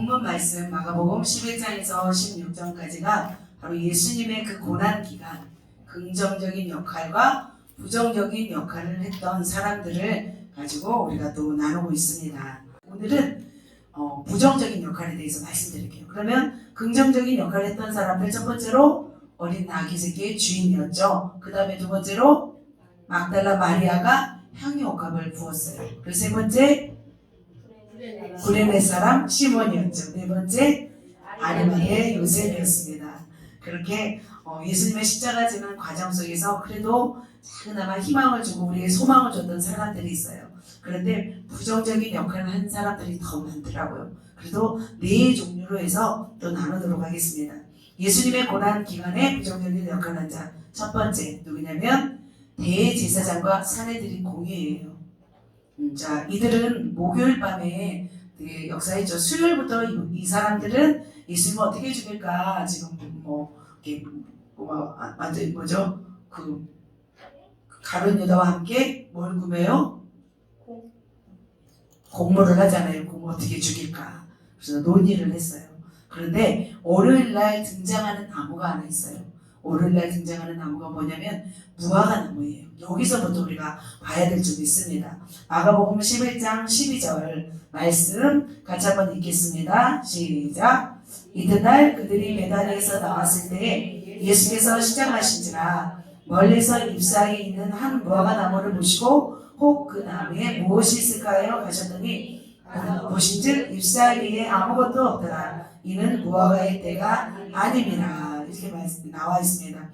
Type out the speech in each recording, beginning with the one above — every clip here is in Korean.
본문 말씀 마가복음 11장에서 16장까지가 바로 예수님의 그 고난 기간, 긍정적인 역할과 부정적인 역할을 했던 사람들을 가지고 우리가 또 나누고 있습니다. 오늘은 부정적인 역할에 대해서 말씀드릴게요. 그러면 긍정적인 역할을 했던 사람들, 첫 번째로 어린 아기 새끼의 주인이었죠. 그 다음에 두 번째로 막달라 마리아가 향유옥합을 부었어요. 그리고 세 번째 구레네 사람 시몬이었죠. 네 번째 아리마의 요셉이었습니다. 그렇게 예수님의 십자가 지는 과정 속에서 그래도 작은아마 희망을 주고 우리에게 소망을 줬던 사람들이 있어요. 그런데 부정적인 역할을 한 사람들이 더 많더라고요. 그래도 네 종류로 해서 또 나누도록 하겠습니다. 예수님의 고난 기간에 부정적인 역할을 한 자, 첫 번째 누구냐면 대제사장과 사내들인 공의예요. 자, 이들은 목요일 밤에 역사했죠. 수요일부터 이 사람들은 예수님을 어떻게 죽일까 지금 완전 뭐죠? 그 가룟 유다와 함께 뭘 구매요? 공모를 하잖아요. 공모 어떻게 죽일까? 그래서 논의를 했어요. 그런데 월요일날 등장하는 나무가 하나 있어요. 월요일날 등장하는 나무가 뭐냐면 무화과 나무예요. 여기서부터 우리가 봐야 될 점이 있습니다. 마가복음 11장 12절 말씀 같이 한번 읽겠습니다. 시작. 이튿날 그들이 베다니에서 나왔을 때 예수께서 시장하신지라 멀리서 잎사이에 있는 한 무화과 나무를 보시고 혹 그 나무에 무엇이 있을까요? 가셨더니 보신즉 잎사이에 아무것도 없더라. 이는 무화과의 때가 아님이라. 이렇게 나와 있습니다.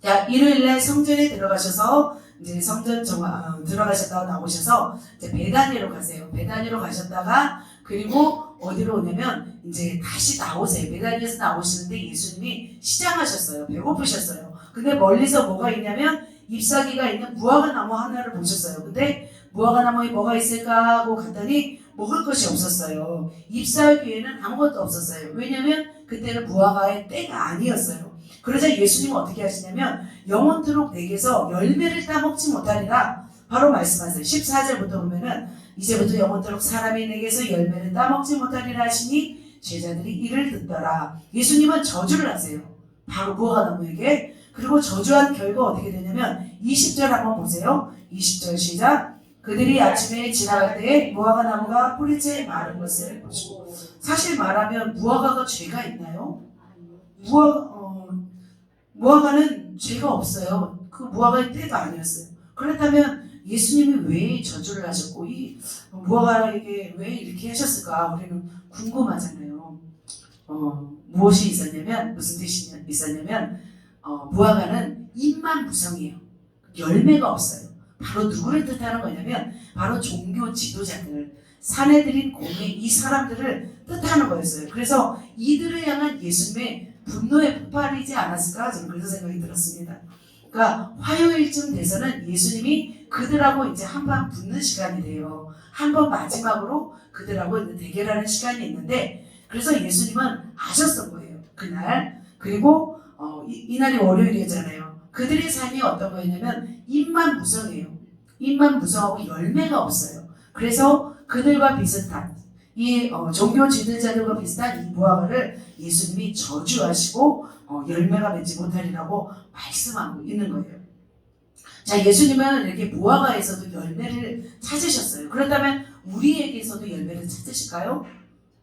자, 일요일날 성전에 들어가셔서 이제 성전 들어가셨다가 나오셔서 이제 베다니로 가세요. 베다니로 가셨다가 그리고 어디로 오냐면 이제 다시 나오세요. 베다니에서 나오시는데 예수님이 시장하셨어요. 배고프셨어요. 근데 멀리서 뭐가 있냐면 잎사귀가 있는 무화과 나무 하나를 보셨어요. 근데 무화과 나무에 뭐가 있을까 하고 갔더니 먹을 것이 없었어요. 잎사귀에는 아무것도 없었어요. 왜냐면 그때는 무화과의 때가 아니었어요. 그러자 예수님은 어떻게 하시냐면 영원토록 내게서 열매를 따먹지 못하리라 바로 말씀하세요. 14절부터 보면은 이제부터 영원토록 사람이 내게서 열매를 따먹지 못하리라 하시니 제자들이 이를 듣더라. 예수님은 저주를 하세요. 바로 무화과 나무에게. 그리고 저주한 결과 어떻게 되냐면 20절 한번 보세요. 20절 시작. 그들이 아침에 지나갈 때에 무화과 나무가 뿌리째 마른 것을 보시고. 사실 말하면 무화과가 죄가 있나요? 무화과는 죄가 없어요. 그 무화과의 때도 아니었어요. 그렇다면 예수님이 왜 저주를 하셨고 이 무화과에게 왜 이렇게 하셨을까 우리는 궁금하잖아요. 무엇이 있었냐면 무슨 뜻이 있었냐면 무화과는 잎만 무성해요. 열매가 없어요. 바로 누구를 뜻하는 거냐면 바로 종교 지도자들, 사내들인 공의 이 사람들을 뜻하는 거였어요. 그래서 이들을 향한 예수님의 분노의 폭발이지 않았을까 저는 그래서 생각이 들었습니다. 그러니까 화요일쯤 돼서는 예수님이 그들하고 이제 한판 붙는 시간이 돼요. 한번 마지막으로 그들하고 이제 대결하는 시간이 있는데 그래서 예수님은 아셨던 거예요. 그날. 그리고 이날이 월요일이잖아요. 그들의 삶이 어떤 거였냐면 잎만 무성해요. 잎만 무성하고 열매가 없어요. 그래서 그들과 비슷한 이 종교 지도자들과 비슷한 이 무화과를 예수님이 저주하시고 열매가 맺지 못하리라고 말씀하고 있는 거예요. 자, 예수님은 이렇게 무화과에서도 열매를 찾으셨어요. 그렇다면 우리에게서도 열매를 찾으실까요?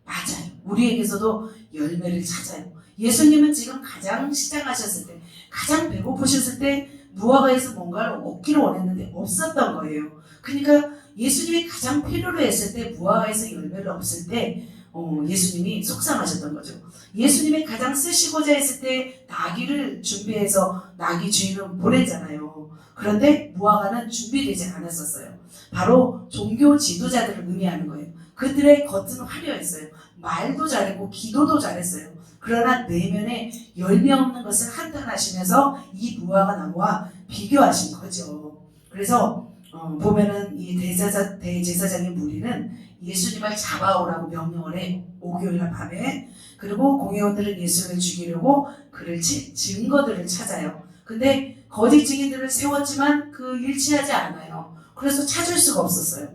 맞아요. 우리에게서도 열매를 찾아요. 예수님은 지금 가장 시장하셨을 때, 가장 배고프셨을 때 무화과에서 뭔가를 얻기를 원했는데 없었던 거예요. 그러니까 예수님이 가장 필요로 했을 때 무화과에서 열매를 없을 때 예수님이 속상하셨던 거죠. 예수님이 가장 쓰시고자 했을 때 나귀를 준비해서 나귀 주인을 보냈잖아요. 그런데 무화과는 준비되지 않았었어요. 바로 종교 지도자들을 의미하는 거예요. 그들의 겉은 화려했어요. 말도 잘했고 기도도 잘했어요. 그러나 내면에 열매 없는 것을 한탄하시면서 이 무화과 나무와 비교하신 거죠. 그래서 보면은 이 대제사장의 무리는 예수님을 잡아오라고 명령을 해요. 목요일 밤에. 그리고 공회원들은 예수를 죽이려고 그를 증거들을 찾아요. 근데 거짓 증인들을 세웠지만 그 일치하지 않아요. 그래서 찾을 수가 없었어요.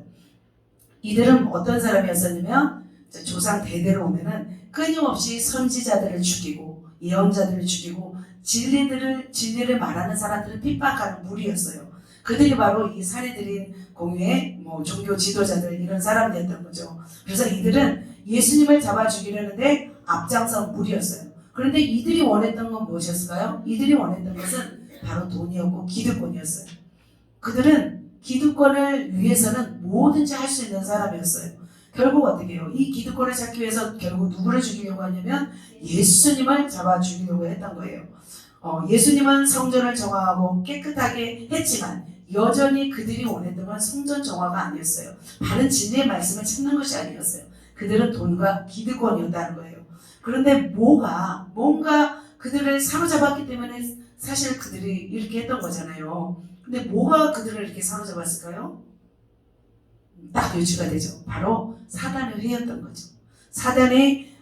이들은 어떤 사람이었었냐면 조상 대대로 오면은 끊임없이 선지자들을 죽이고 예언자들을 죽이고 진리를 말하는 사람들을 핍박하는 무리였어요. 그들이 바로 이 살해드린 공유의 종교 지도자들 이런 사람들이었던 거죠. 그래서 이들은 예수님을 잡아 죽이려는데 앞장선 무리였어요. 그런데 이들이 원했던 건 무엇이었을까요? 이들이 원했던 것은 바로 돈이었고 기득권이었어요. 그들은 기득권을 위해서는 뭐든지 할 수 있는 사람이었어요. 결국 어떻게 해요? 이 기득권을 찾기 위해서 결국 누구를 죽이려고 하냐면 예수님을 잡아 죽이려고 했던 거예요. 예수님은 성전을 정화하고 깨끗하게 했지만 여전히 그들이 원했던 건 성전 정화가 아니었어요. 바른 진리의 말씀을 찾는 것이 아니었어요. 그들은 돈과 기득권이었다는 거예요. 그런데 뭔가 그들을 사로잡았기 때문에 사실 그들이 이렇게 했던 거잖아요. 근데 뭐가 그들을 이렇게 사로잡았을까요? 딱 유추가 되죠. 바로 사단의 회였던 거죠. 사단이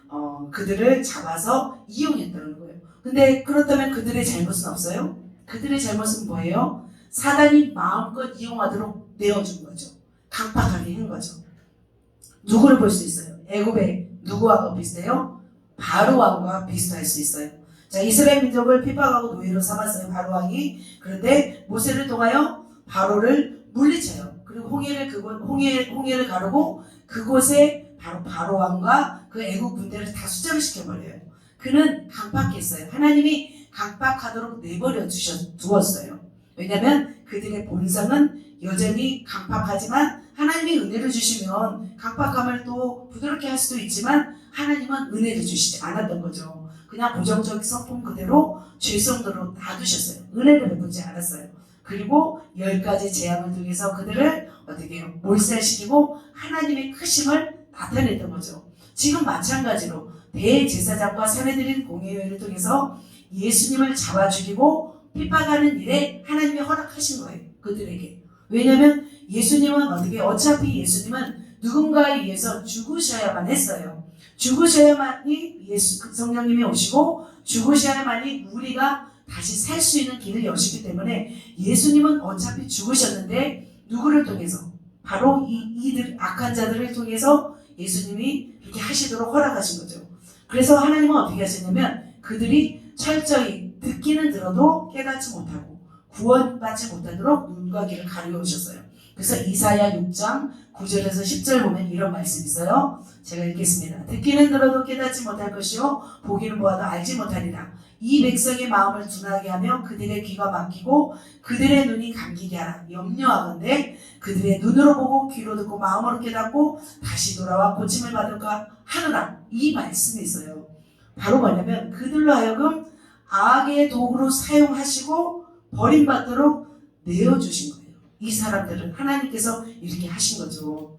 그들을 잡아서 이용했다는 거예요. 근데 그렇다면 그들의 잘못은 없어요? 그들의 잘못은 뭐예요? 사단이 마음껏 이용하도록 내어준 거죠. 강팍하게 한 거죠. 누구를 볼 수 있어요? 애굽의 누구와 비슷해요? 바로 왕과 비슷할 수 있어요. 자, 이스라엘 민족을 핍박하고 노예로 삼았어요. 바로 왕이. 그런데 모세를 통하여 바로를 물리쳐요. 그리고 홍해를 가르고 그곳에 바로 왕과 그 애국 군대를 다 수장을 시켜버려요. 그는 강팍했어요. 하나님이 강팍하도록 내버려 두었어요. 왜냐하면 그들의 본성은 여전히 강팍하지만 하나님이 은혜를 주시면 강팍함을 또 부드럽게 할 수도 있지만 하나님은 은혜를 주시지 않았던 거죠. 그냥 부정적인 성품 그대로 죄성대로 놔두셨어요. 은혜를 베푸지 않았어요. 그리고 10가지 재앙을 통해서 그들을 어떻게 해요? 몰살시키고 하나님의 크심을 나타냈던 거죠. 지금 마찬가지로 대제사장과 사내들인 공회회를 통해서 예수님을 잡아 죽이고 핍박하는 일에 하나님이 허락하신 거예요. 그들에게. 왜냐하면 예수님은 어차피 예수님은 누군가에 의해서 죽으셔야만 했어요. 죽으셔야만이 성령님이 오시고 죽으셔야만이 우리가 다시 살 수 있는 길을 여시기 때문에 예수님은 어차피 죽으셨는데 누구를 통해서? 바로 이들 악한 자들을 통해서 예수님이 이렇게 하시도록 허락하신 거죠. 그래서 하나님은 어떻게 하셨냐면 그들이 철저히 듣기는 들어도 깨닫지 못하고 구원받지 못하도록 눈과 귀를 가려우셨어요. 그래서 이사야 6장 9절에서 10절 보면 이런 말씀이 있어요. 제가 읽겠습니다. 듣기는 들어도 깨닫지 못할 것이요 보기는 보아도 알지 못하리라. 이 백성의 마음을 둔하게 하며 그들의 귀가 막히고 그들의 눈이 감기게 하라. 염려하건대 그들의 눈으로 보고 귀로 듣고 마음으로 깨닫고 다시 돌아와 고침을 받을까 하느라. 이 말씀이 있어요. 바로 뭐냐면 그들로 하여금 악의 도구로 사용하시고 버림받도록 내어주신 거예요. 이 사람들은 하나님께서 이렇게 하신 거죠.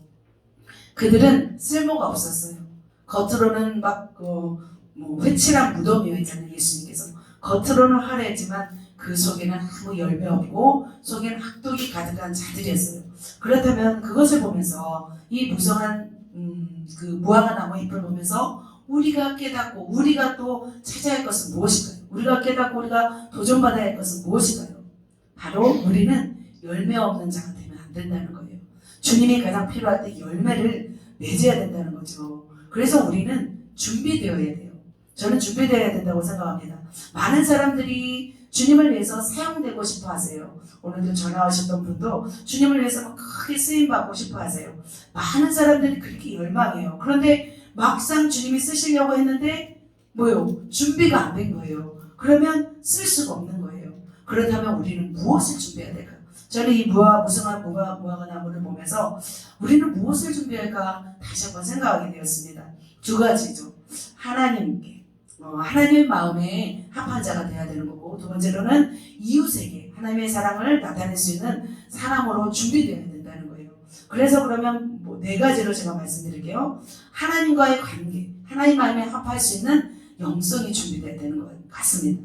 그들은 쓸모가 없었어요. 겉으로는 회칠한 무덤이었잖아요. 예수님께서 겉으로는 화려했지만 그 속에는 아무 열매 없고 속에는 악독이 가득한 자들이었어요. 그렇다면 그것을 보면서 이 무성한 그 무화과 나무 잎을 보면서 우리가 깨닫고 우리가 또 찾아야 할 것은 무엇일까요? 우리가 깨닫고 우리가 도전받아야 할 것은 무엇일까요? 바로 우리는 열매 없는 자가 되면 안 된다는 거예요. 주님이 가장 필요할 때 열매를 맺어야 된다는 거죠. 그래서 우리는 준비되어야 돼요. 저는 준비되어야 된다고 생각합니다. 많은 사람들이 주님을 위해서 사용되고 싶어 하세요. 오늘도 전화 오셨던 분도 주님을 위해서 크게 쓰임받고 싶어 하세요. 많은 사람들이 그렇게 열망해요. 그런데 막상 주님이 쓰시려고 했는데 준비가 안 된 거예요. 그러면 쓸 수가 없는 거예요. 그렇다면 우리는 무엇을 준비해야 될까요? 저는 이 무성한 무화과 나무를 보면서 우리는 무엇을 준비할까 다시 한번 생각하게 되었습니다. 두 가지죠. 하나님의 마음에 합한 자가 되어야 되는 거고, 두 번째로는 이웃에게 하나님의 사랑을 나타낼 수 있는 사람으로 준비되어야 된다는 거예요. 그래서 그러면 4가지로 제가 말씀드릴게요. 하나님과의 관계, 하나님 마음에 합할 수 있는 영성이 준비되어야 되는 것 같습니다.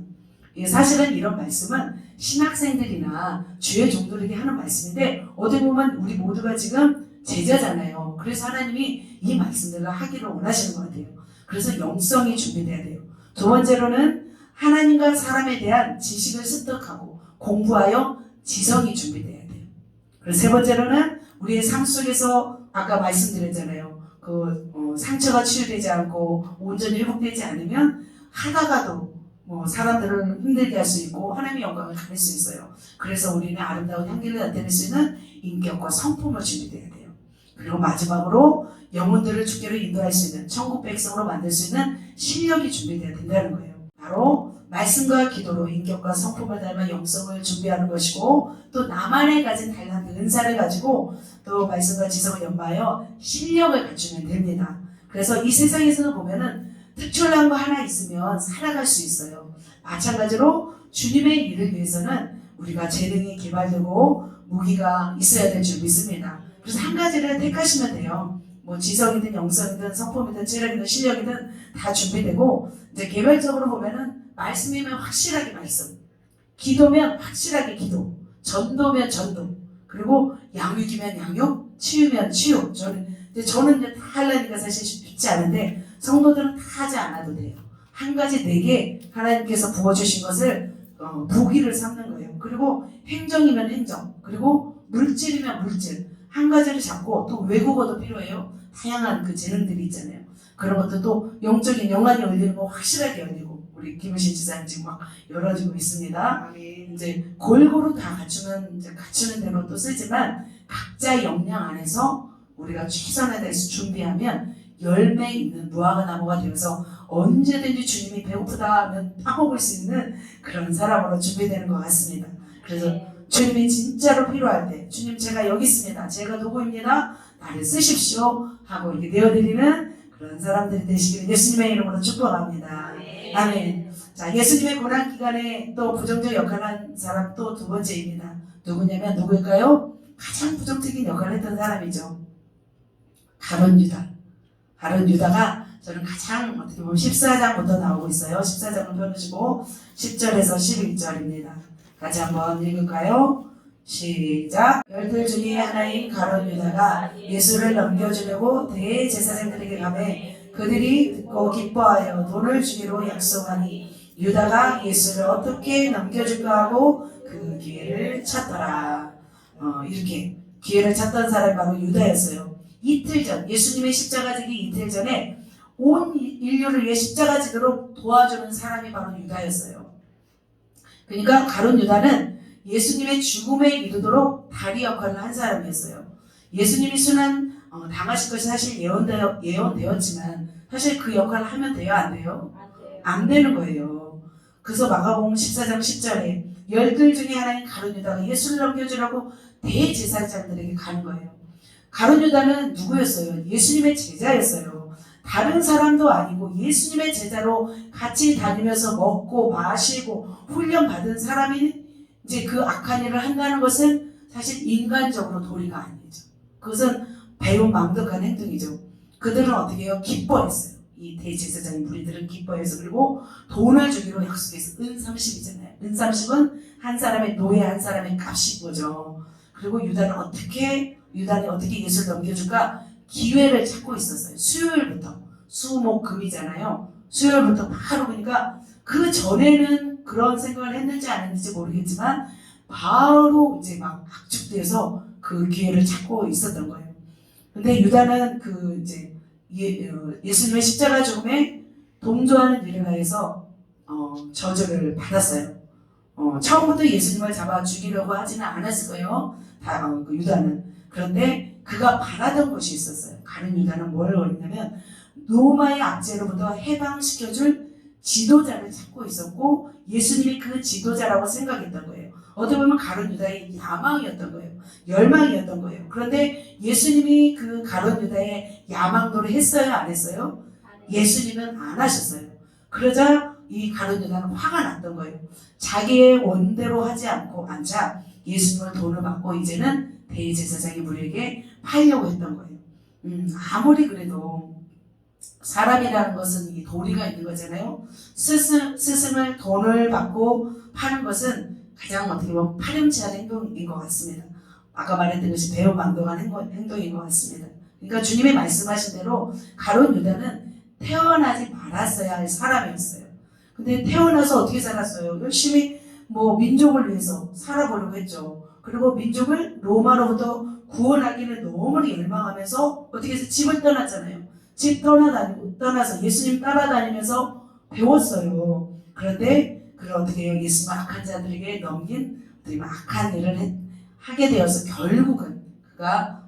사실은 이런 말씀은 신학생들이나 주의 종들에게 하는 말씀인데 어떻게 보면 우리 모두가 지금 제자잖아요. 그래서 하나님이 이 말씀들을 하기를 원하시는 것 같아요. 그래서 영성이 준비돼야 돼요. 두 번째로는 하나님과 사람에 대한 지식을 습득하고 공부하여 지성이 준비돼야 돼요. 그리고 세 번째로는 우리의 삶 속에서 아까 말씀드렸잖아요. 상처가 치유되지 않고 온전히 회복되지 않으면 하다가도 사람들을 힘들게 할 수 있고 하나님의 영광을 가릴 수 있어요. 그래서 우리는 아름다운 향기를 나타낼 수 있는 인격과 성품을 준비돼야 돼요. 그리고 마지막으로 영혼들을 주께로 인도할 수 있는 천국 백성으로 만들 수 있는 실력이 준비돼야 된다는 거예요. 바로 말씀과 기도로 인격과 성품을 닮아 영성을 준비하는 것이고, 또 나만의 가진 달란트 은사를 가지고 또 말씀과 지성을 연마하여 실력을 갖추면 됩니다. 그래서 이 세상에서는 보면은 특출난 거 하나 있으면 살아갈 수 있어요. 마찬가지로 주님의 일을 위해서는 우리가 재능이 개발되고 무기가 있어야 될 줄 믿습니다. 그래서 한 가지를 택하시면 돼요. 지성이든 영성이든 성품이든 체력이든 실력이든 다 준비되고, 이제 개별적으로 보면은 말씀이면 확실하게 말씀, 기도면 확실하게 기도, 전도면 전도, 그리고 양육이면 양육, 치유면 치유. 저는 이제 다 하려니까 사실 쉽지 않은데 성도들은 다 하지 않아도 돼요. 한 가지 내게 하나님께서 부어주신 것을 부기를 삼는 거예요. 그리고 행정이면 행정, 그리고 물질이면 물질. 한 가지를 잡고, 또 외국어도 필요해요. 다양한 그 재능들이 있잖아요. 그런 것도 또 영적인 영안이 열리는 거 확실하게 열리고, 우리 김우신 지사님 지금 막 열어지고 있습니다. 이제 골고루 다 갖추면 이제 갖추는 대로 또 쓰지만, 각자 역량 안에서 우리가 최선을 다해서 준비하면 열매 있는 무화과 나무가 되어서 언제든지 주님이 배고프다 하면 따먹을 수 있는 그런 사람으로 준비되는 것 같습니다. 그래서 주님이 진짜로 필요할 때, 주님 제가 여기 있습니다, 제가 누구입니다, 나를 쓰십시오 하고 이렇게 내어드리는 그런 사람들이 되시기를 예수님의 이름으로 축복합니다. 아멘. 자, 예수님의 고난 기간에 또 부정적 역할을 한 사람 또 두 번째입니다. 누구냐면 누구일까요? 가장 부정적인 역할을 했던 사람이죠. 가룟 유다. 가룟 유다가 저는 가장 어떻게 보면 14장부터 나오고 있어요. 14장을 펴주시고 10절에서 11절입니다. 같이 한번 읽을까요? 시작. 열둘 중에 하나인 가룟 유다가 예수를 넘겨주려고 대제사장들에게 가매 그들이 듣고 기뻐하여 돈을 주기로 약속하니 유다가 예수를 어떻게 넘겨줄까 하고 그 기회를 찾더라. 이렇게 기회를 찾던 사람이 바로 유다였어요. 이틀 전, 예수님의 십자가 지기 이틀 전에 온 인류를 위해 십자가 지도록 도와주는 사람이 바로 유다였어요. 그러니까 가룟 유다는 예수님의 죽음에 이르도록 다리 역할을 한 사람이었어요. 예수님이 순환 당하실 것이 사실 예언되었지만 사실 그 역할을 하면 돼요, 안 돼요? 안 되는 거예요. 그래서 마가복음 14장 10절에 열둘 중에 하나인 가룟 유다가 예수를 넘겨주라고 대제사장들에게 가는 거예요. 가룟 유다는 누구였어요? 예수님의 제자였어요. 다른 사람도 아니고 예수님의 제자로 같이 다니면서 먹고 마시고 훈련받은 사람이 이제 그 악한 일을 한다는 것은 사실 인간적으로 도리가 아니죠. 그것은 배운 망덕한 행동이죠. 그들은 어떻게 해요? 기뻐했어요. 이 대제사장인 무리들은 기뻐해서, 그리고 돈을 주기로 약속해서, 은30이잖아요. 은30은 한 사람의 노예 한 사람의 값인 거죠. 그리고 유다는 어떻게 예수를 넘겨줄까? 기회를 찾고 있었어요. 수요일부터. 수목금이잖아요. 수요일부터 바로, 그러니까 그 전에는 그런 생각을 했는지 안 했는지 모르겠지만 바로 이제 막 압축돼서 그 기회를 찾고 있었던 거예요. 근데 유다는 그 이제 예수님의 십자가 죽음에 동조하는 일을 하여서 저주를 받았어요. 처음부터 예수님을 잡아 죽이려고 하지는 않았을 거예요. 그 유다는. 그런데 그가 바라던 것이 있었어요. 가룟 유다는 뭘 원했냐면 로마의 압제로부터 해방시켜줄 지도자를 찾고 있었고, 예수님이 그 지도자라고 생각했던 거예요. 어떻게 보면 가룟 유다의 야망이었던 거예요. 열망이었던 거예요. 그런데 예수님이 그 가룟 유다의 야망도를 했어요, 안 했어요? 예수님은 안 하셨어요. 그러자 이 가룟 유다는 화가 났던 거예요. 자기의 원대로 하지 않고 앉아 예수님을 돈을 받고 이제는 대제사장의 무리에게 팔려고 했던 거예요. 아무리 그래도 사람이라는 것은 이 도리가 있는 거잖아요. 스승을 돈을 받고 파는 것은 가장 어떻게 보면 파렴치한 행동인 것 같습니다. 아까 말했던 것이 배운 망동한 행동인 것 같습니다. 그러니까 주님이 말씀하신 대로 가룟 유다는 태어나지 말았어야 할 사람이었어요. 근데 태어나서 어떻게 살았어요? 열심히 민족을 위해서 살아보려고 했죠. 그리고 민족을 로마로부터 구원하기를 너무 열망하면서 어떻게 해서 집을 떠났잖아요. 집 떠나서 예수님 따라다니면서 배웠어요. 그런데 그걸 어떻게 해요? 예수님 악한 자들에게 넘긴 악한 일을 하게 되어서 결국은 그가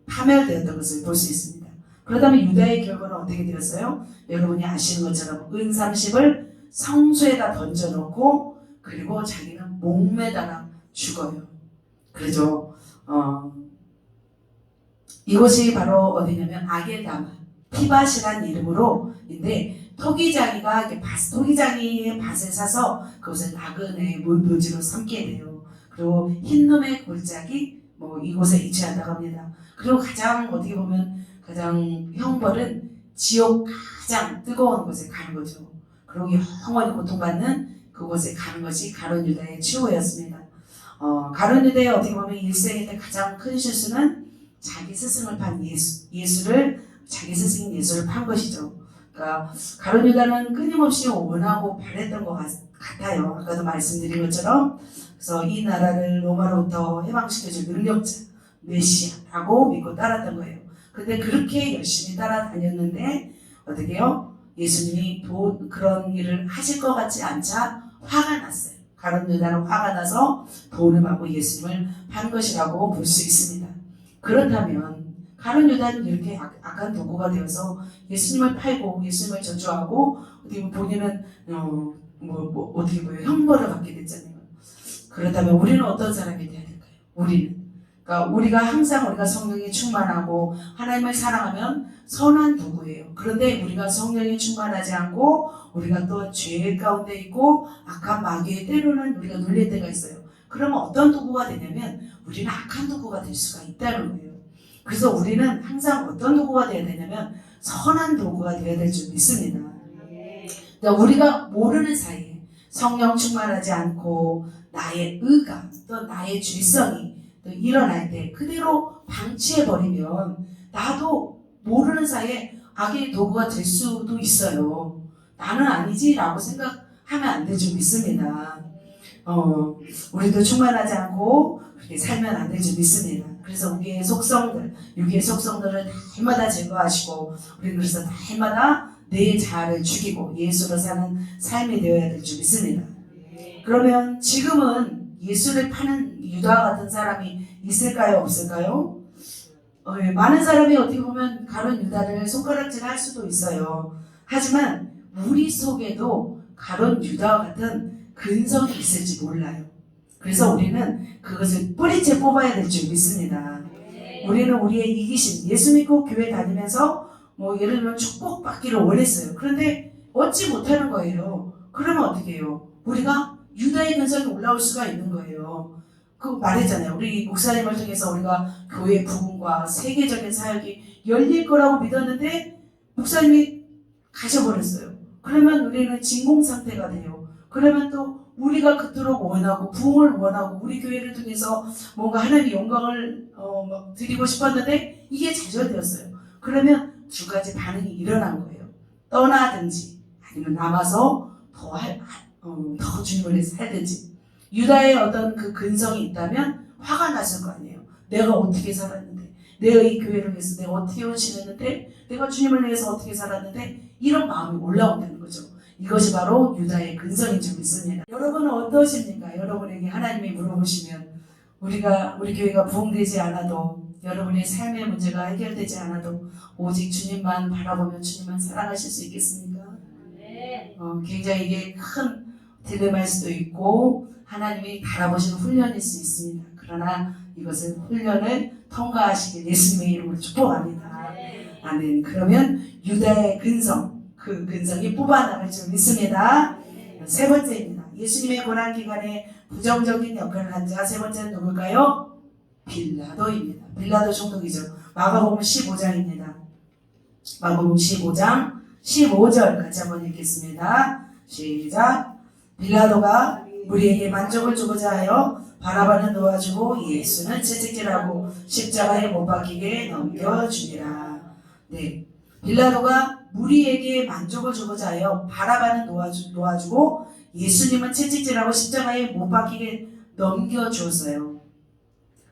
파멸되었던 것을 볼 수 있습니다. 그렇다면 유다의 결과는 어떻게 되었어요? 여러분이 아시는 것처럼 은30을 성소에다 던져놓고 그리고 자기는 목매다가 죽어요. 그렇죠. 이곳이 바로 어디냐면 아겔다마 피밭이란 이름으로인데 토기장이의 밭을 사서 그것을 나그네의 묘지로 삼게 돼요. 그리고 흰놈의 골짜기 이곳에 위치한다고 합니다. 그리고 가장 어떻게 보면 가장 형벌은 지옥 가장 뜨거운 곳에 가는 거죠. 그리고 영원히 고통받는 그곳에 가는 것이 가룟 유다의 최후였습니다. 가룟 유다의 어떻게 보면 일생에 때 가장 큰 실수는 자기 스승을 판 자기 스승인 예수를 판 것이죠. 그러니까 가룟 유다는 끊임없이 원하고 바랬던 것 같아요. 아까도 말씀드린 것처럼 그래서 이 나라를 로마로부터 해방시켜줄 능력자 메시아라고 믿고 따랐던 거예요. 근데 그렇게 열심히 따라다녔는데 어떻게 해요? 예수님이 그런 일을 하실 것 같지 않자 화가 났어요. 가룟 유다는 화가 나서 돈을 받고 예수님을 판 것이라고 볼 수 있습니다. 그렇다면 가룟 유다는 이렇게 악한 도구가 되어서 예수님을 팔고 예수님을 저주하고 어떻게 본인은 어떻게 보여요? 형벌을 받게 됐잖아요. 그렇다면 우리는 어떤 사람이 돼야 될까요? 그러니까 우리가 항상 우리가 성령에 충만하고 하나님을 사랑하면 선한 도구예요. 그런데 우리가 성령에 충만하지 않고 우리가 또 죄 가운데 있고 악한 마귀에 때로는 우리가 눌릴 때가 있어요. 그러면 어떤 도구가 되냐면 우리는 악한 도구가 될 수가 있다는 거예요. 그래서 우리는 항상 어떤 도구가 되어야 되냐면 선한 도구가 되어야 될 줄 믿습니다. 그러니까 우리가 모르는 사이에 성령 충만하지 않고 나의 의가 또 나의 죄성이 또 일어날 때 그대로 방치해버리면 나도 모르는 사이에 악의 도구가 될 수도 있어요. 나는 아니지라고 생각하면 안 될 줄 믿습니다. 우리도 충만하지 않고 그렇게 살면 안 될 줄 믿습니다. 그래서 우리의 속성들, 육의 속성들을 날마다 제거하시고 우리는 그래서 날마다 내 자아를 죽이고 예수로 사는 삶이 되어야 될 줄 믿습니다. 그러면 지금은 예수를 파는 유다와 같은 사람이 있을까요? 없을까요? 많은 사람이 어떻게 보면 가룟 유다를 손가락질할 수도 있어요. 하지만 우리 속에도 가룟 유다와 같은 근성이 있을지 몰라요. 그래서 우리는 그것을 뿌리째 뽑아야 될 줄 믿습니다. 우리는 우리의 이기심, 예수 믿고 교회 다니면서 예를 들면 축복받기를 원했어요. 그런데 얻지 못하는 거예요. 그러면 어떻게 해요? 우리가 유다의 근성이 올라올 수가 있는 거예요. 그 말했잖아요. 우리 목사님을 통해서 우리가 교회 부흥과 세계적인 사역이 열릴 거라고 믿었는데 목사님이 가셔버렸어요. 그러면 우리는 진공 상태가 돼요. 그러면 또 우리가 그토록 원하고 부흥을 원하고 우리 교회를 통해서 뭔가 하나님의 영광을 드리고 싶었는데 이게 좌절되었어요. 그러면 두 가지 반응이 일어난 거예요. 떠나든지 아니면 남아서 더 주님을 위해서 살든지. 유다의 어떤 그 근성이 있다면 화가 났을 거 아니에요. 내가 어떻게 살았는데, 내가 이 교회를 위해서 내가 어떻게 헌신했는데, 내가 주님을 위해서 어떻게 살았는데 이런 마음이 올라온다는 거죠. 이것이 바로 유다의 근성인 줄 믿습니다. 여러분은 어떠십니까? 여러분에게 하나님이 물어보시면 우리 교회가 부흥되지 않아도 여러분의 삶의 문제가 해결되지 않아도 오직 주님만 바라보며 주님만 사랑하실 수 있겠습니까? 굉장히 이게 큰 딜레마일 수도 있고 하나님이 바라보시는 훈련일 수 있습니다. 그러나 이것은 훈련을 통과하시길 예수님의 이름으로 축복합니다. 아멘. 그러면 유다의 근성, 그 근성이 뽑아나갈 줄 믿습니다. 세 번째입니다. 예수님의 고난 기간에 부정적인 역할을 한 자 세 번째는 누굴까요? 빌라도입니다. 빌라도 총독이죠. 마가복음 15장입니다. 마가복음 15장 15절 같이 한번 읽겠습니다. 시작. 빌라도가 우리에게 만족을 주고자 하여 바라바는 놓아주고 예수는 채찍질하고 십자가에 못 박히게 넘겨주니라. 네, 빌라도가 무리에게 만족을 주고자 하여 바라바는 놓아주고 예수님은 채찍질하고 십자가에 못 박히게 넘겨주었어요.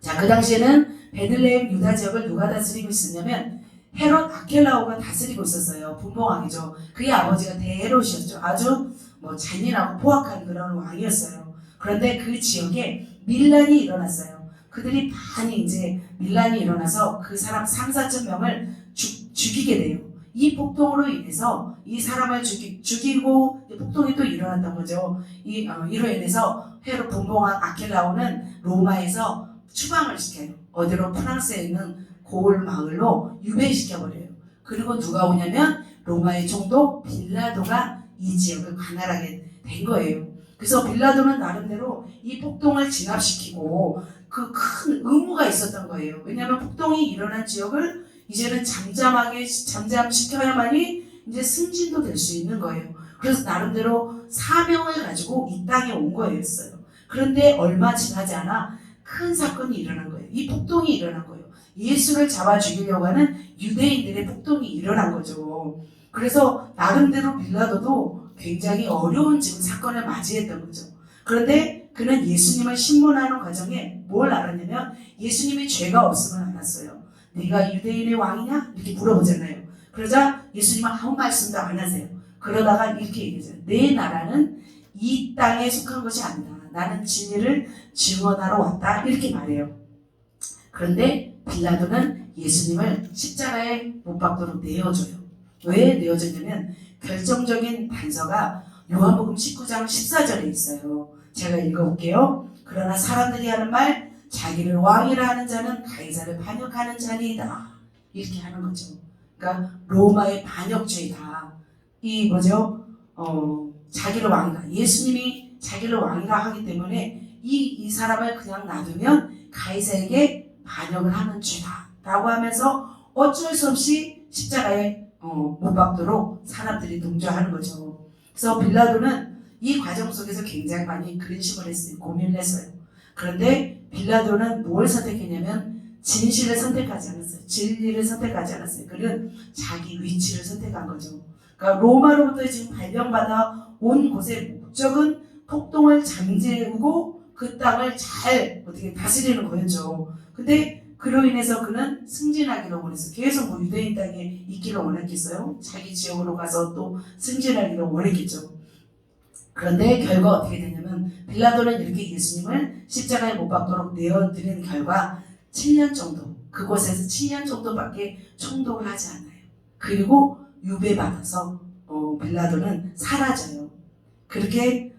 자, 그 당시에는 베들레헴 유다 지역을 누가 다스리고 있었냐면 헤롯 아켈라오가 다스리고 있었어요. 분봉왕이죠. 그의 아버지가 대헤롯이었죠. 아주 잔인하고 포악한 그런 왕이었어요. 그런데 그 지역에 밀란이 일어났어요. 그들이 많이 이제 밀란이 일어나서 그 사람 3, 4천 명을 죽이게 돼요. 이 폭동으로 인해서 이 사람을 죽이고 폭동이 또 일어났던 거죠. 이로 인해서 헤롯 분봉왕 아켈라오는 로마에서 추방을 시켜요. 어디로? 프랑스에 있는 고을 마을로 유배시켜버려요. 그리고 누가 오냐면 로마의 총독 빌라도가 이 지역을 관할하게 된 거예요. 그래서 빌라도는 나름대로 이 폭동을 진압시키고 그 큰 의무가 있었던 거예요. 왜냐하면 폭동이 일어난 지역을 이제는 잠잠시켜야만이 이제 승진도 될 수 있는 거예요. 그래서 나름대로 사명을 가지고 이 땅에 온 거였어요. 그런데 얼마 지나지 않아 큰 사건이 일어난 거예요. 이 폭동이 일어난 거예요. 예수를 잡아 죽이려고 하는 유대인들의 폭동이 일어난 거죠. 그래서 나름대로 빌라도도 굉장히 어려운 지금 사건을 맞이했던 거죠. 그런데 그는 예수님을 신문하는 과정에 뭘 알았냐면 예수님이 죄가 없음을 알았어요. 네가 유대인의 왕이냐? 이렇게 물어보잖아요. 그러자 예수님은 아무 말씀도 안 하세요. 그러다가 이렇게 얘기하죠. 내 나라는 이 땅에 속한 것이 아니다. 나는 진리를 증언하러 왔다. 이렇게 말해요. 그런데 빌라도는 예수님을 십자가에 못 박도록 내어줘요. 왜 내어줬냐면 결정적인 단서가 요한복음 19장 14절에 있어요. 제가 읽어볼게요. 그러나 사람들이 하는 말 자기를 왕이라 하는 자는 가이사를 반역하는 자니이다. 이렇게 하는 거죠. 그러니까 로마의 반역죄이다. 이 뭐죠? 자기를 왕이다. 예수님이 자기를 왕이라 하기 때문에 이 사람을 그냥 놔두면 가이사에게 반역을 하는 죄다. 라고 하면서 어쩔 수 없이 십자가에 못 박도록 사람들이 동조하는 거죠. 그래서 빌라도는 이 과정 속에서 굉장히 많이 근심을 했어요. 고민을 했어요. 그런데 빌라도는 뭘 선택했냐면 진실을 선택하지 않았어요. 진리를 선택하지 않았어요. 그는 자기 위치를 선택한 거죠. 그러니까 로마로부터 지금 발령받아 온 곳의 목적은 폭동을 잠재우고 그 땅을 잘 어떻게 다스리는 거였죠. 근데 그로 인해서 그는 승진하기를 원했어요. 계속 유대인 땅에 있기를 원했겠어요? 자기 지역으로 가서 또 승진하기를 원했겠죠. 그런데 결과 어떻게 되냐면 빌라도는 이렇게 예수님을 십자가에 못 박도록 내어드린 결과 7년 정도, 그곳에서 7년 정도밖에 총독을 하지 않아요. 그리고 유배받아서 빌라도는 사라져요. 그렇게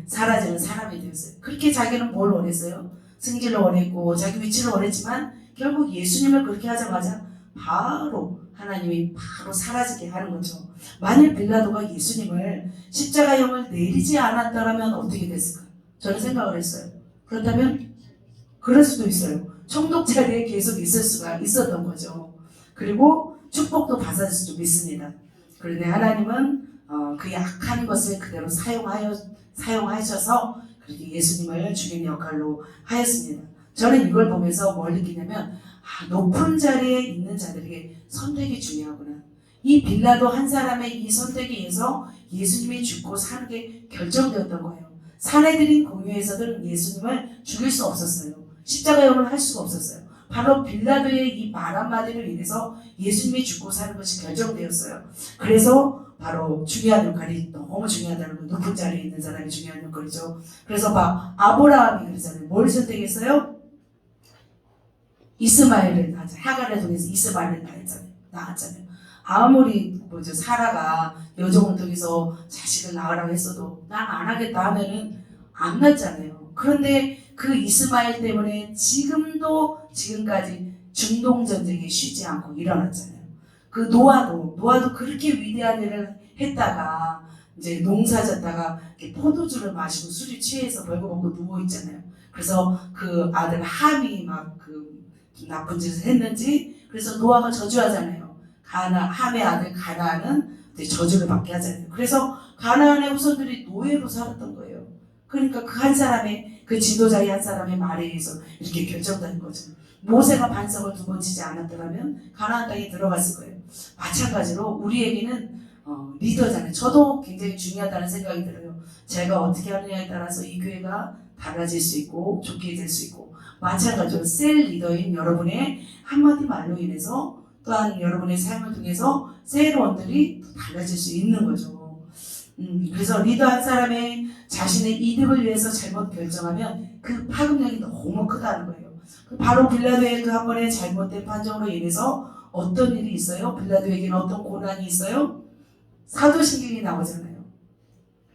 사라지는 사람이 되었어요. 그렇게 자기는 뭘 원했어요? 승진을 원했고 자기 위치를 원했지만 결국 예수님을 그렇게 하자마자 바로 하나님이 바로 사라지게 하는 거죠. 만일 빌라도가 예수님을 십자가형을 내리지 않았다면 어떻게 됐을까? 저는 생각을 했어요. 그렇다면 그럴 수도 있어요. 총독 자리에 계속 있을 수가 있었던 거죠. 그리고 축복도 받았을 수도 있습니다. 그런데 하나님은 그 약한 것을 그대로 사용하셔서 그렇게 예수님을 죽이는 역할로 하였습니다. 저는 이걸 보면서 뭘 느끼냐면 높은 자리에 있는 자들에게 선택이 중요하구나. 이 빌라도 한 사람의 이 선택에 의해서 예수님이 죽고 사는 게 결정되었던 거예요. 사내들인 공유에서는 예수님을 죽일 수 없었어요. 십자가형을 할 수가 없었어요. 바로 빌라도의 이 말 한마디를 인해서 예수님이 죽고 사는 것이 결정되었어요. 그래서 바로 중요한 역할이 너무 중요하다는 거, 높은 자리에 있는 사람이 중요한 역할이죠. 그래서 막 아브라함이 그러잖아요. 뭘 선택했어요? 이스마엘을 낳았잖아요. 하갈을 통해서 이스마엘을 낳았잖아요. 아무리 사라가 여종을 통해서 자식을 낳으라고 했어도 난 안 하겠다 하면은 안 낳잖아요. 그런데 그 이스마엘 때문에 지금까지 중동 전쟁이 쉬지 않고 일어났잖아요. 그 노아도 그렇게 위대한 일을 했다가 이제 농사 졌다가 포도주를 마시고 술이 취해서 벌거벗고 누워 있잖아요. 그래서 그 아들 함이 막 그 나쁜 짓을 했는지 그래서 노아가 저주하잖아요. 함의 아들 가나안은 저주를 받게 하잖아요. 그래서 가나안의 후손들이 노예로 살았던 거예요. 그러니까 그 한 사람의 그 지도자의 한 사람의 말에 의해서 이렇게 결정된 거죠. 모세가 반석을 2번 치지 않았더라면 가나안 땅에 들어갔을 거예요. 마찬가지로 우리에게는 리더잖아요. 저도 굉장히 중요하다는 생각이 들어요. 제가 어떻게 하느냐에 따라서 이 교회가 달라질 수 있고 좋게 될 수 있고 마찬가지로 셀 리더인 여러분의 한마디 말로 인해서 또한 여러분의 삶을 통해서 새로운들이 달라질 수 있는 거죠. 그래서 리더 한 사람의 자신의 이득을 위해서 잘못 결정하면 그 파급력이 너무 크다는 거예요. 바로 빌라도의 그 한 번의 잘못된 판정으로 인해서 어떤 일이 있어요? 빌라도에게는 어떤 고난이 있어요? 사도신경이 나오잖아요.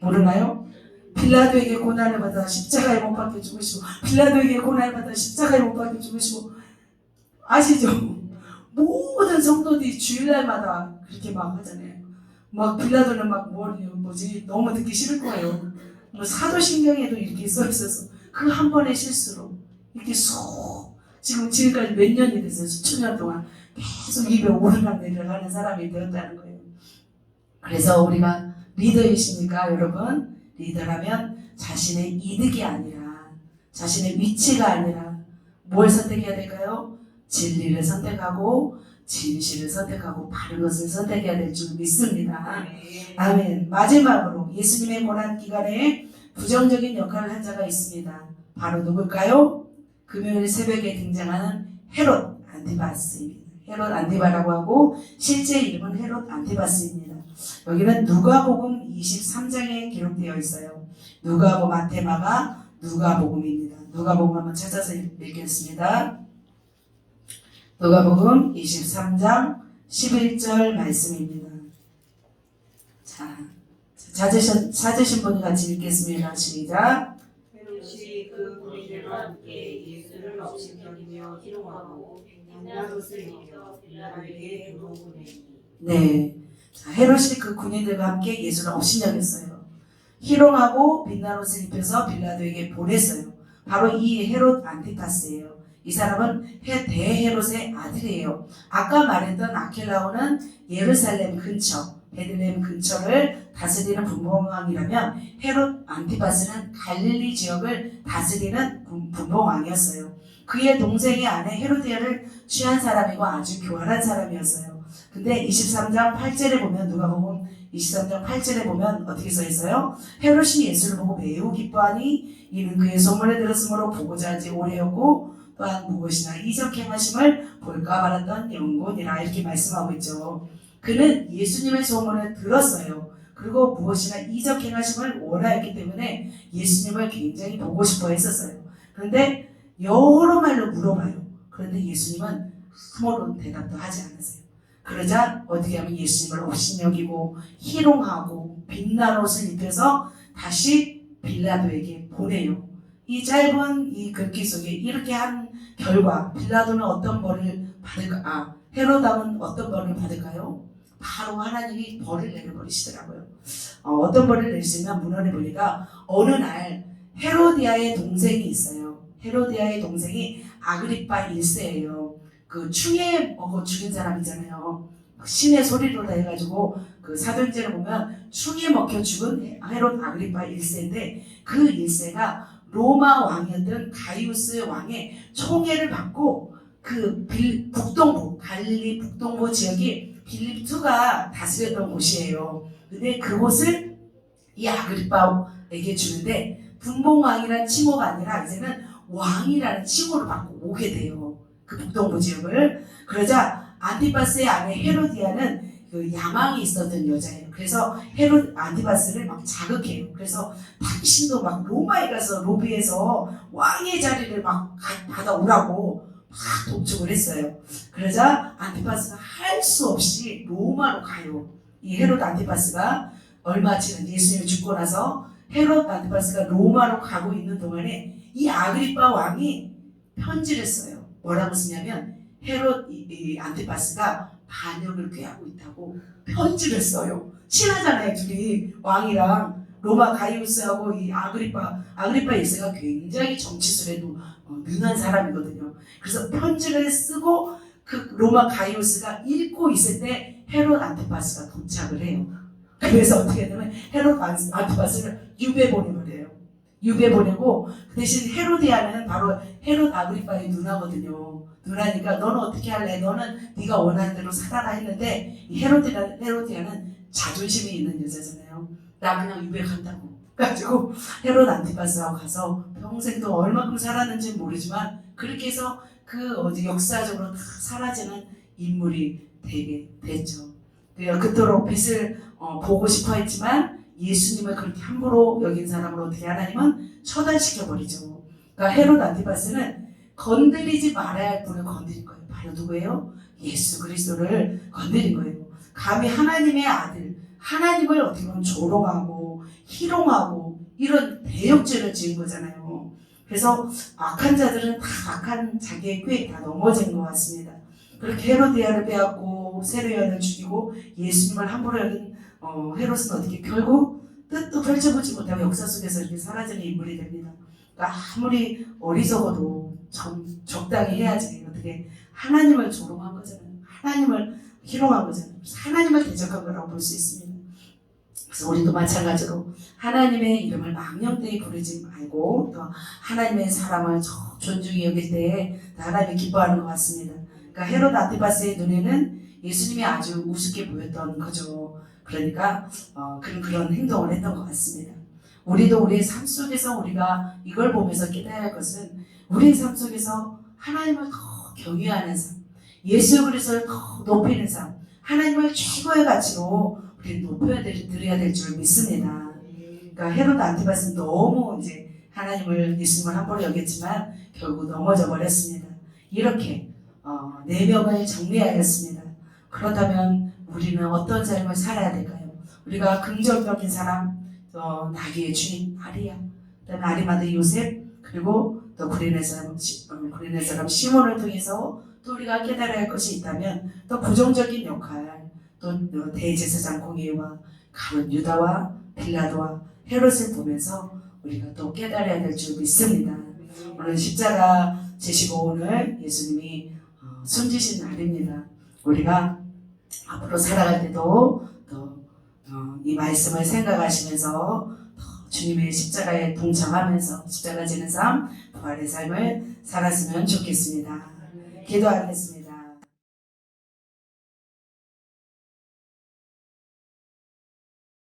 모르나요? 빌라도에게 고난을 받아 십자가에 못 박혀 죽으시고, 빌라도에게 고난을 받아 십자가에 못 박혀 죽으시고, 아시죠? 모든 성도들이 주일날마다 그렇게 막 하잖아요. 막 빌라도는 막 뭐지 너무 듣기 싫을 거예요. 뭐 사도신경에도 이렇게 써 있어서 그 한 번의 실수로 이렇게 지금까지 몇 년이 됐어요. 수천 년 동안 계속 입에 오르락내리락 하는 사람이 되었다는 거예요. 그래서 우리가 리더이십니까 여러분? 리더라면 자신의 이득이 아니라, 자신의 위치가 아니라 뭘 선택해야 될까요? 진리를 선택하고 진실을 선택하고 바른 것을 선택해야 될 줄 믿습니다. 아멘. 마지막으로 예수님의 고난 기간에 부정적인 역할을 한 자가 있습니다. 바로 누굴까요? 금요일 새벽에 등장하는 헤롯 안티바스입니다. 헤롯 안티바라고 하고 실제 이름은 헤롯 안티바스입니다. 여기는 누가복음 23장에 기록되어 있어요. 누가복음, 마태, 마가, 누가복음입니다. 누가복음 한번 찾아서 읽겠습니다. 누가복음 23장 11절 말씀입니다. 자, 찾으신 분이 같이 읽겠습니다. 시작. 헤롯이 그 군인들과 함께 예수를 업신여기며 희롱하고 빛나롯을 입혀 빌라도에게 들어오니. 네, 자, 헤롯이 그 군인들과 함께 예수를 업신여겼어요. 희롱하고 빛난 옷을 입혀서 빌라도에게 보냈어요. 바로 이 헤롯 안티파스예요. 이 사람은 대헤롯의 아들이에요. 아까 말했던 아켈라오는 예루살렘 근처, 베들레헴 근처를 다스리는 분봉왕이라면 헤롯 안티파스는 갈릴리 지역을 다스리는 분봉왕이었어요. 그의 동생의 아내 헤로디아를 취한 사람이고 아주 교활한 사람이었어요. 근데 23장 8절에 보면 누가복음 23장 8절에 보면 어떻게 써 있어요? 헤롯이 예수를 보고 매우 기뻐하니 이는 그의 소문을 들었으므로 보고자 한지 오래였고 또한 무엇이나 이적 행하심을 볼까 말았던 영혼이라 이렇게 말씀하고 있죠. 그는 예수님의 소문을 들었어요. 그리고 무엇이나 이적 행하심을 원하였기 때문에 예수님을 굉장히 보고 싶어 했었어요. 그런데 여러 말로 물어봐요. 그런데 예수님은 아무런 대답도 하지 않으세요. 그러자 어떻게 하면 예수님을 업신여기고 희롱하고 빛난 옷을 입혀서 다시 빌라도에게 보내요. 이 짧은 이 글귀 속에 이렇게 한 결과 빌라도는 어떤 벌을 받을까? 헤롯왕은 어떤 벌을 받을까요? 바로 하나님이 벌을 내려버리시더라고요. 어떤 벌을 내리시면 문헌에 보니까 어느 날 헤로디아의 동생이 있어요. 헤로디아의 동생이 아그리파 1세예요. 그 충에 먹어 죽인 사람이잖아요. 신의 소리로 해가지고 그 사도행전을 보면 충에 먹혀 죽은 헤롯 아그리파 1세인데 그 1세가 로마 왕이었던 가이우스 왕의 총애를 받고 그 북동부 갈릴리 북동부 지역이 빌립2가 다스렸던 곳이에요. 근데 그곳을 이 아그리파에게 주는데 분봉왕이라는 칭호가 아니라 이제는 왕이라는 칭호를 받고 오게 돼요. 그 북동부 지역을. 그러자 안티파스의 아내 헤로디아는 그 야망이 있었던 여자예요. 그래서 헤롯 안티파스를 막 자극해요. 그래서 당신도 막 로마에 가서 로비에서 왕의 자리를 막 받아오라고 막 독촉을 했어요. 그러자 안티파스가 할 수 없이 로마로 가요. 이 헤롯 안티파스가 얼마 지난 예수님이 죽고 나서 헤롯 안티파스가 로마로 가고 있는 동안에 이 아그리파 왕이 편지를 써요. 뭐라고 쓰냐면 헤롯 이 안티파스가 반역을 꾀하고 있다고 편지를 써요. 친하잖아요, 둘이. 왕이랑 로마 가이우스하고 이 아그리파 1세가 굉장히 정치술에도 능한 사람이거든요. 그래서 편지를 쓰고 그 로마 가이우스가 읽고 있을 때 헤롯 안티파스가 도착을 해요. 그래서 어떻게 되냐면 헤롯 안티파스를 유배 보내버려요. 유배 보내고 그 대신 헤로디아는 바로 헤롯 아그리파의 누나거든요. 누나니까 너는 어떻게 할래? 너는 네가 원하는 대로 살아라 했는데 이 헤로디아는 자존심이 있는 여자잖아요. 나 그냥 유배 간다고. 그래가지고 헤롯 안티파스하고 가서 평생 또 얼마큼 살았는지 모르지만 그렇게 해서 그 역사적으로 다 사라지는 인물이 되게 됐죠. 그토록 빛을 보고 싶어 했지만 예수님을 그렇게 함부로 여긴 사람을 어떻게 하나님은 처단시켜버리죠. 그러니까 헤롯 안티파스는 건드리지 말아야 할 분을 건드린 거예요. 바로 누구예요? 예수 그리스도를 건드린 거예요. 감히 하나님의 아들, 하나님을 어떻게 보면 조롱하고 희롱하고 이런 대역죄를 지은 거잖아요. 그래서 악한 자들은 다 악한 자기의 꾀에 다 넘어진 것 같습니다. 그렇게 헤로디아를 빼앗고 세례요한을 죽이고 예수님을 함부로 여긴 헤롯은 어떻게 결국 뜻도 펼쳐보지 못하고 역사 속에서 이렇게 사라지는 인물이 됩니다. 그러니까 아무리 어리석어도 적당히 해야지. 어떻게 하나님을 조롱한 거잖아요. 하나님을 희롱한 거잖아요. 하나님을 대적한 거라고 볼 수 있습니다. 그래서 우리도 마찬가지로 하나님의 이름을 망령되이 부르지 말고 또 하나님의 사람을 존중히 여길 때 하나님이 기뻐하는 것 같습니다. 그러니까 헤롯 안티파스의 눈에는 예수님이 아주 우습게 보였던 거죠. 그러니까 그런 행동을 했던 것 같습니다. 우리도 우리의 삶 속에서 우리가 이걸 보면서 깨달아야 할 것은 우리의 삶 속에서 하나님을 더 경외하는 삶, 예수 그리스도를 더 높이는 삶, 하나님을 최고의 가치로 우리는 높여드려야 될 줄 믿습니다. 그러니까 헤롯 안티파스는 너무 이제 하나님을 예수님을 함부로 여겼지만 결국 넘어져 버렸습니다. 이렇게 4명을 정리하였습니다. 그렇다면 우리는 어떤 삶을 살아야 될까요? 우리가 긍정적인 사람, 나귀의 주인 마리아, 그다음에 아리마대 요셉, 그리고 또 구레네 사람 시몬을 통해서 또 우리가 깨달아야 할 것이 있다면 또 부정적인 역할, 또 대제사장 공예와 가룟 유다와 빌라도와 헤롯을 보면서 우리가 또 깨달아야 될 줄 믿습니다. 오늘 십자가 지시고 오늘 예수님이 숨지신 날입니다. 우리가 앞으로 살아갈 때도 또 이 말씀을 생각하시면서 주님의 십자가에 동참하면서 십자가 지는 삶, 부활의 삶을 살았으면 좋겠습니다. 기도하겠습니다.